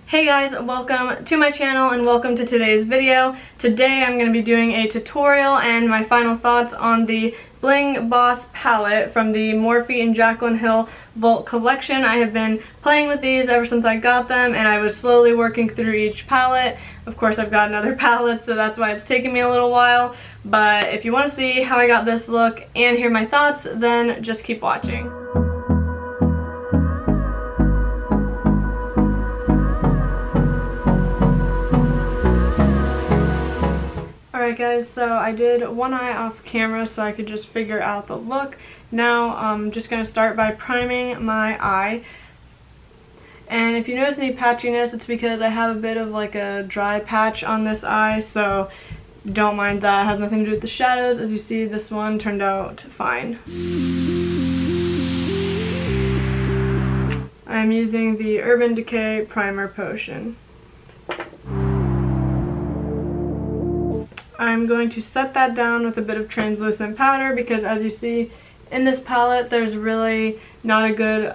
Hey guys, welcome to my channel and welcome to today's video. Today I'm going to be doing a tutorial and my final thoughts on the Bling Boss palette from the Morphe and Jaclyn Hill Vault collection. I have been playing with these ever since I got them and I was slowly working through each palette. Of course I've got other palettes, so that's why it's taken me a little while. But if you want to see how I got this look and hear my thoughts, then just keep watching. Alright guys, so I did one eye off camera so I could just figure out the look. Now I'm just going to start by priming my eye. And if you notice any patchiness, it's because I have a bit of like a dry patch on this eye, so don't mind that. It has nothing to do with the shadows. As you see, this one turned out fine. I'm using the Urban Decay Primer Potion. I'm going to set that down with a bit of translucent powder because as you see in this palette there's really not a good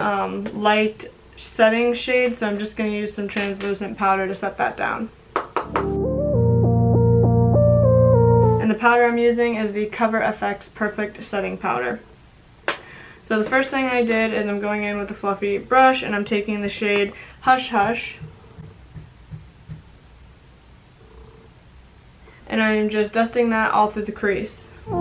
light setting shade, so I'm just going to use some translucent powder to set that down. And the powder I'm using is the Cover FX Perfect Setting Powder. So the first thing I did is I'm going in with a fluffy brush and I'm taking the shade Hush Hush. And I'm just dusting that all through the crease. Then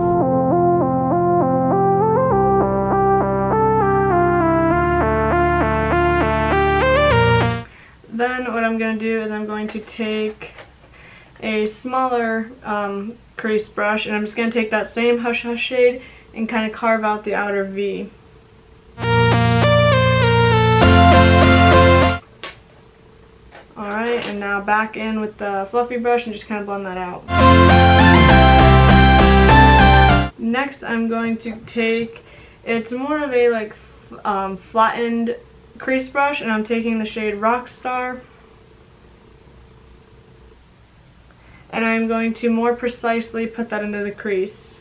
what I'm going to do is I'm going to take a smaller crease brush and I'm just going to take that same Hush Hush shade and kind of carve out the outer V. Alright, and now back in with the fluffy brush and just kind of blend that out. Next I'm going to take, it's more of a like flattened crease brush and I'm taking the shade Rockstar. And I'm going to more precisely put that into the crease.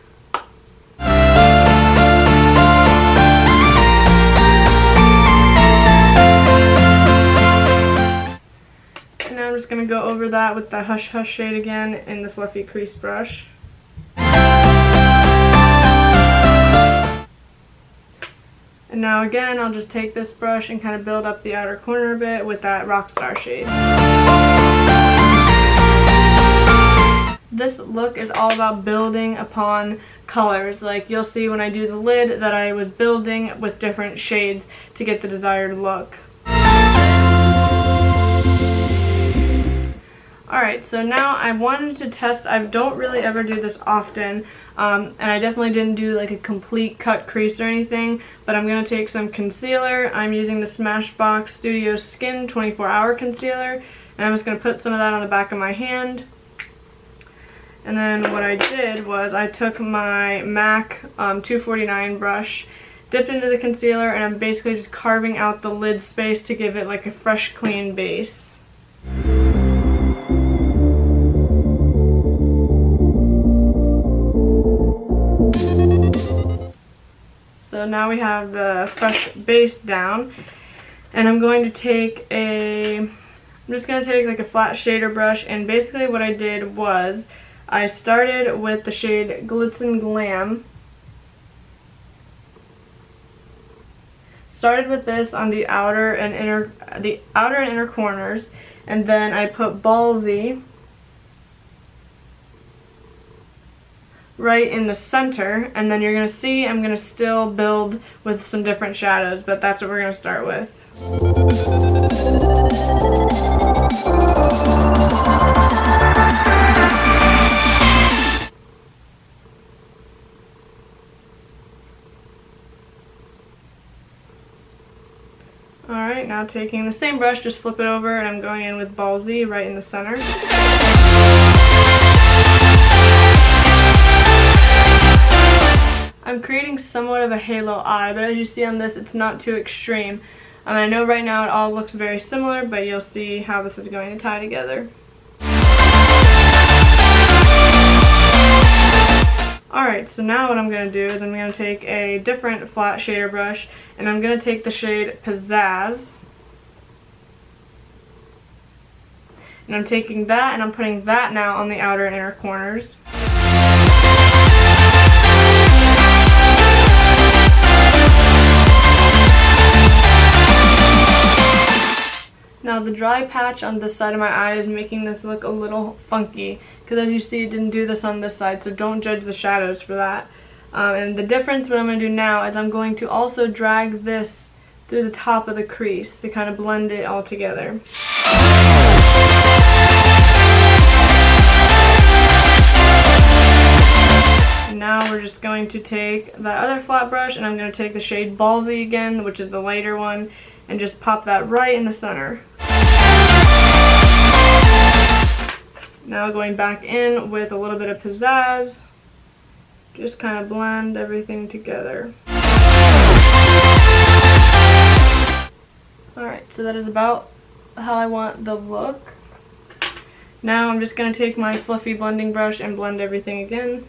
I'm just going to go over that with the Hush Hush shade again in the fluffy crease brush. And now again I'll just take this brush and kind of build up the outer corner a bit with that Rockstar shade. This look is all about building upon colors. Like you'll see when I do the lid that I was building with different shades to get the desired look. Alright, so now I wanted to test, I don't really ever do this often, and I definitely didn't do like a complete cut crease or anything, but I'm going to take some concealer. I'm using the Smashbox Studio Skin 24-Hour Concealer, and I'm just going to put some of that on the back of my hand. And then what I did was I took my MAC 249 brush, dipped into the concealer, and I'm basically just carving out the lid space to give it like a fresh, clean base. So now we have the fresh base down, and I'm going to take I'm just going to take like a flat shader brush, and basically what I did was I started with the shade Glitz and Glam. Started with this on the outer and inner corners, and then I put Ballsy right in the center, and then you're going to see I'm going to still build with some different shadows, but that's what we're going to start with. Alright, now taking the same brush, just flip it over, and I'm going in with Ballsy right in the center. I'm creating somewhat of a halo eye, but as you see on this, it's not too extreme. I know right now it all looks very similar, but you'll see how this is going to tie together. Alright, so now what I'm going to do is I'm going to take a different flat shader brush, and I'm going to take the shade Pizzazz. And I'm taking that and I'm putting that now on the outer and inner corners. Now the dry patch on this side of my eye is making this look a little funky, because as you see it didn't do this on this side, so don't judge the shadows for that. And the difference, what I'm going to do now is I'm going to also drag this through the top of the crease to kind of blend it all together. And now we're just going to take that other flat brush and I'm going to take the shade Ballsy again, which is the lighter one, and just pop that right in the center. Now going back in with a little bit of pizzazz, just kind of blend everything together. Alright, so that is about how I want the look. Now I'm just going to take my fluffy blending brush and blend everything again.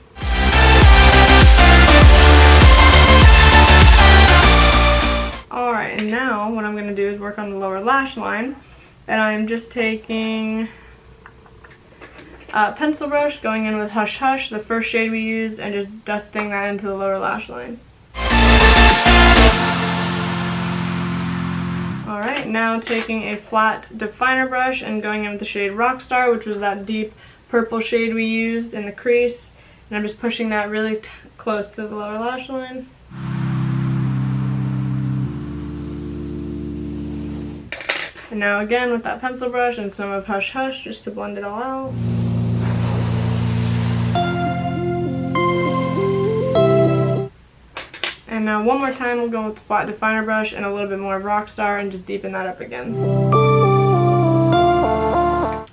Alright, and now what I'm going to do is work on the lower lash line. And I'm just taking a pencil brush, going in with Hush Hush, the first shade we used, and just dusting that into the lower lash line. Alright, now taking a flat definer brush and going in with the shade Rockstar, which was that deep purple shade we used in the crease. And I'm just pushing that really close to the lower lash line. And now again with that pencil brush and some of Hush Hush just to blend it all out. And now one more time we'll go with the flat definer brush and a little bit more of Rockstar and just deepen that up again.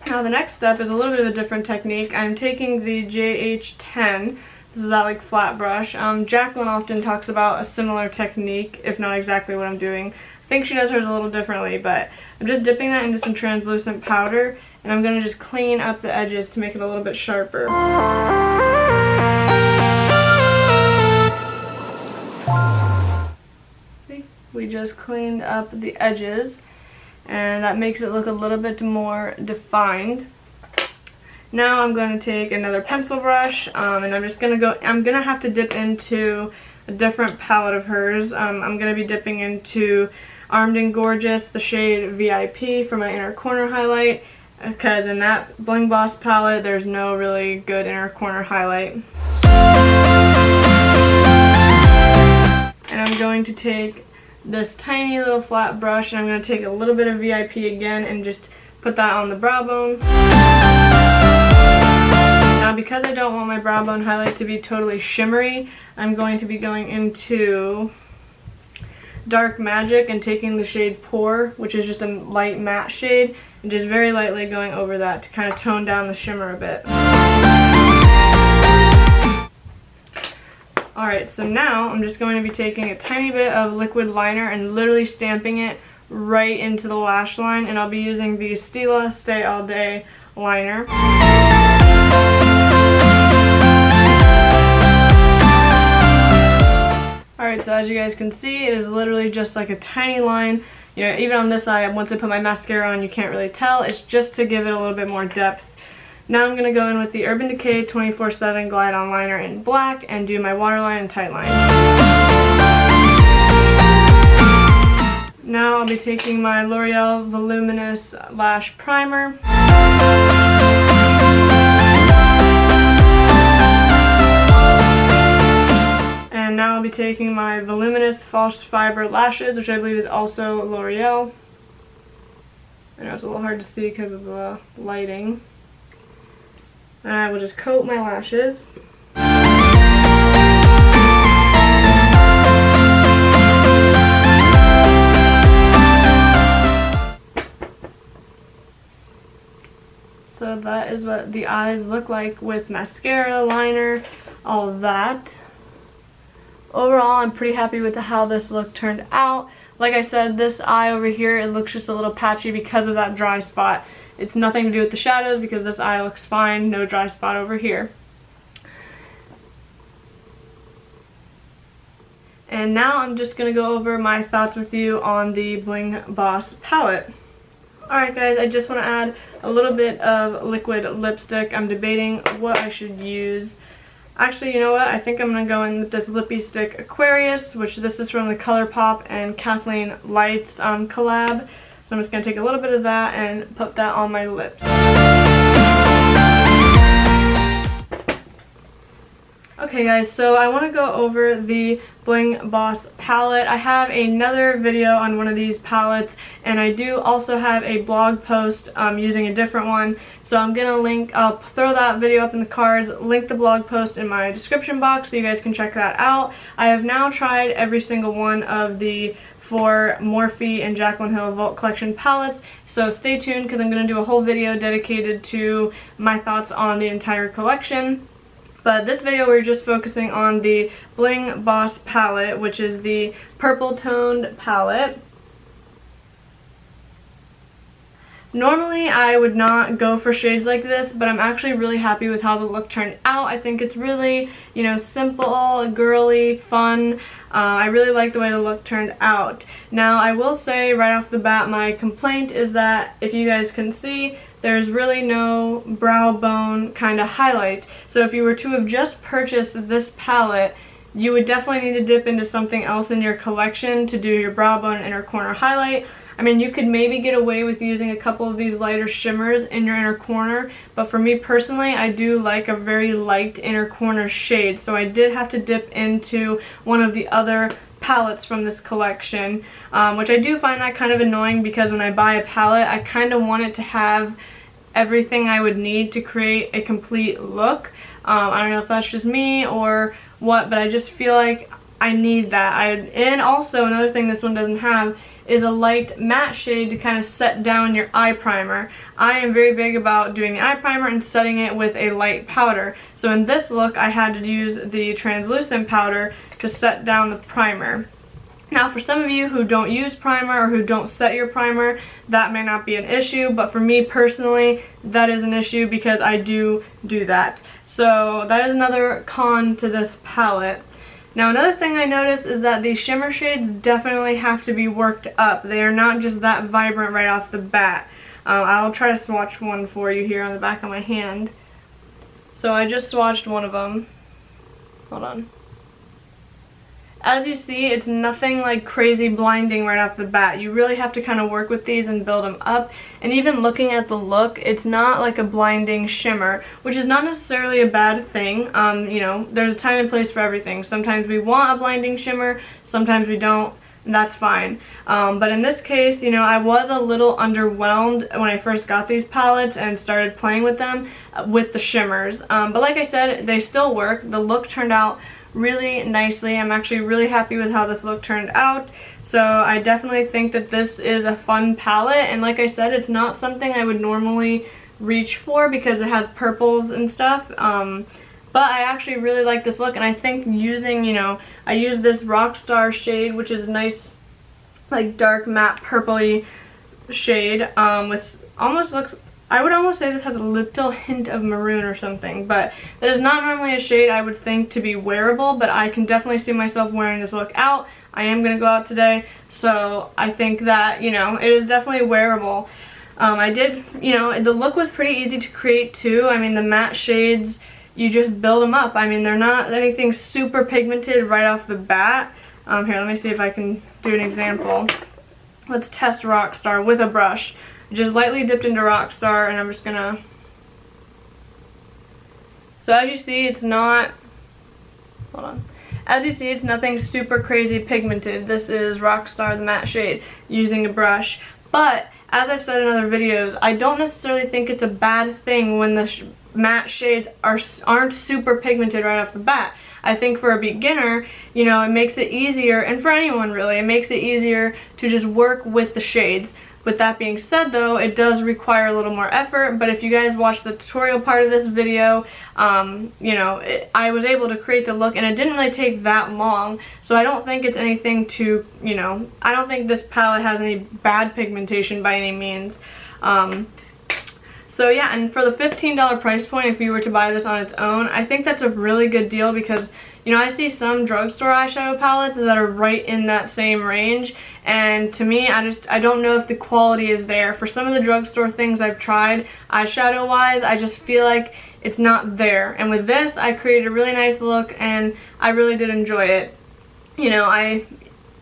Now the next step is a little bit of a different technique. I'm taking the JH10. This is that like flat brush. Jaclyn often talks about a similar technique, if not exactly what I'm doing. I think she does hers a little differently, but I'm just dipping that into some translucent powder and I'm going to just clean up the edges to make it a little bit sharper. We just cleaned up the edges and that makes it look a little bit more defined. Now I'm going to take another pencil brush and I'm gonna have to dip into a different palette of hers. I'm going to be dipping into Armed and Gorgeous, the shade VIP for my inner corner highlight, because in that Bling Boss palette there's no really good inner corner highlight. And I'm going to take this tiny little flat brush and I'm going to take a little bit of VIP again and just put that on the brow bone. Now because I don't want my brow bone highlight to be totally shimmery, I'm going to be going into Dark Magic and taking the shade Pour, which is just a light matte shade, and just very lightly going over that to kind of tone down the shimmer a bit. Alright, so now I'm just going to be taking a tiny bit of liquid liner and literally stamping it right into the lash line, and I'll be using the Stila Stay All Day liner. Alright, so as you guys can see, it is literally just like a tiny line. You know, even on this eye, once I put my mascara on, you can't really tell. It's just to give it a little bit more depth. Now I'm going to go in with the Urban Decay 24/7 Glide On Liner in black and do my waterline and tight line. Now I'll be taking my L'Oreal Voluminous Lash Primer. And now I'll be taking my Voluminous False Fiber Lashes, which I believe is also L'Oreal. I know it's a little hard to see because of the lighting. And I will just coat my lashes. So that is what the eyes look like with mascara, liner, all of that. Overall, I'm pretty happy with how this look turned out. Like I said, this eye over here, it looks just a little patchy because of that dry spot. It's nothing to do with the shadows because this eye looks fine, no dry spot over here. And now I'm just going to go over my thoughts with you on the Bling Boss palette. Alright guys, I just want to add a little bit of liquid lipstick. I'm debating what I should use. Actually, you know what? I think I'm going to go in with this Lippy Stick Aquarius, which this is from the ColourPop and Kathleen Lights collab. So I'm just going to take a little bit of that and put that on my lips. Okay guys, so I want to go over the Bling Boss palette. I have another video on one of these palettes, and I do also have a blog post using a different one. So I'm going to link, I'll throw that video up in the cards, link the blog post in my description box so you guys can check that out. I have now tried every single one of the 4 Morphe and Jaclyn Hill Vault Collection palettes, so stay tuned because I'm going to do a whole video dedicated to my thoughts on the entire collection. But this video we're just focusing on the Bling Boss palette, which is the purple toned palette. Normally I would not go for shades like this, but I'm actually really happy with how the look turned out. I think it's really, you know, simple, girly, fun. I really like the way the look turned out. Now I will say right off the bat, my complaint is that, if you guys can see, there's really no brow bone kind of highlight. So if you were to have just purchased this palette, you would definitely need to dip into something else in your collection to do your brow bone and inner corner highlight. I mean, you could maybe get away with using a couple of these lighter shimmers in your inner corner, but for me personally, I do like a very light inner corner shade, so I did have to dip into one of the other palettes from this collection, which I do find that kind of annoying because when I buy a palette, I kind of want it to have everything I would need to create a complete look. I don't know if that's just me or what, but I just feel like I need that. And also another thing this one doesn't have is a light matte shade to kind of set down your eye primer. I am very big about doing the eye primer and setting it with a light powder. So in this look I had to use the translucent powder to set down the primer. Now for some of you who don't use primer or who don't set your primer, that may not be an issue, but for me personally that is an issue because I do that. So that is another con to this palette. Now another thing I noticed is that these shimmer shades definitely have to be worked up. They are not just that vibrant right off the bat. I'll try to swatch one for you here on the back of my hand. So I just swatched one of them. Hold on. As you see, it's nothing like crazy blinding right off the bat. You really have to kind of work with these and build them up. And even looking at the look, it's not like a blinding shimmer, which is not necessarily a bad thing. You know, there's a time and place for everything. Sometimes we want a blinding shimmer, sometimes we don't, and that's fine. But in this case, you know, I was a little underwhelmed when I first got these palettes and started playing with them with the shimmers. But like I said, they still work. The look turned out really nicely. I'm actually really happy with how this look turned out. So I definitely think that this is a fun palette, and like I said, it's not something I would normally reach for because it has purples and stuff. But I actually really like this look, and I think using, you know, I use this Rockstar shade, which is nice, like dark matte purpley shade, which almost looks, I would almost say this has a little hint of maroon or something, but that is not normally a shade I would think to be wearable, but I can definitely see myself wearing this look out. I am going to go out today, so I think that, you know, it is definitely wearable. I did, you know, the look was pretty easy to create too. I mean, the matte shades, you just build them up. I mean, they're not anything super pigmented right off the bat. Here, let me see if I can do an example. Let's test Rockstar with a brush. Just lightly dipped into Rockstar, and I'm just gonna, so as you see, it's not, hold on, as you see, it's nothing super crazy pigmented. This is Rockstar, the matte shade, using a brush. But as I've said in other videos, I don't necessarily think it's a bad thing when the matte shades aren't super pigmented right off the bat. I think for a beginner, you know, it makes it easier, and for anyone really, it makes it easier to just work with the shades. With that being said though, it does require a little more effort, but if you guys watch the tutorial part of this video, you know, I was able to create the look and it didn't really take that long, so I don't think it's anything to, you know, I don't think this palette has any bad pigmentation by any means. So yeah, and for the $15 price point, if you were to buy this on its own, I think that's a really good deal because You know, I see some drugstore eyeshadow palettes that are right in that same range, and to me, I don't know if the quality is there. For some of the drugstore things I've tried, eyeshadow wise, I just feel like it's not there. And with this, I created a really nice look, and I really did enjoy it. You know, I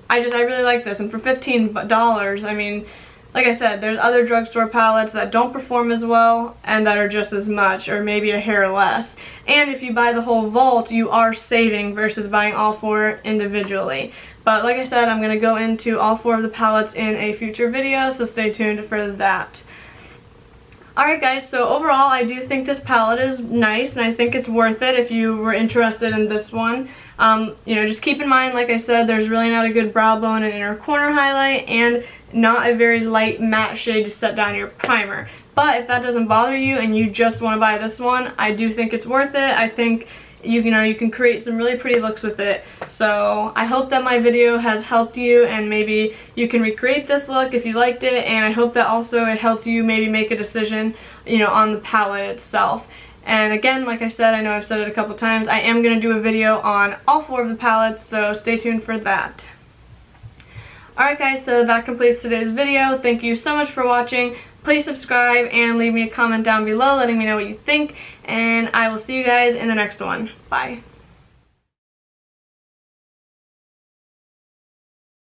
really like this, and for $15, I mean, like I said, there's other drugstore palettes that don't perform as well and that are just as much, or maybe a hair less. And if you buy the whole vault, you are saving versus buying all 4 individually. But like I said, I'm going to go into all 4 of the palettes in a future video, so stay tuned for that. Alright guys, so overall I do think this palette is nice, and I think it's worth it if you were interested in this one. You know, just keep in mind, like I said, there's really not a good brow bone and inner corner highlight, and not a very light matte shade to set down your primer. But if that doesn't bother you and you just want to buy this one, I do think it's worth it. I think you know, you can create some really pretty looks with it. So I hope that my video has helped you, and maybe you can recreate this look if you liked it, and I hope that also it helped you maybe make a decision, you know, on the palette itself. And again, like I said, I know I've said it a couple times, I am going to do a video on all 4 of the palettes, so stay tuned for that. Alright guys, so that completes today's video. Thank you so much for watching. Please subscribe and leave me a comment down below letting me know what you think, and I will see you guys in the next one. Bye.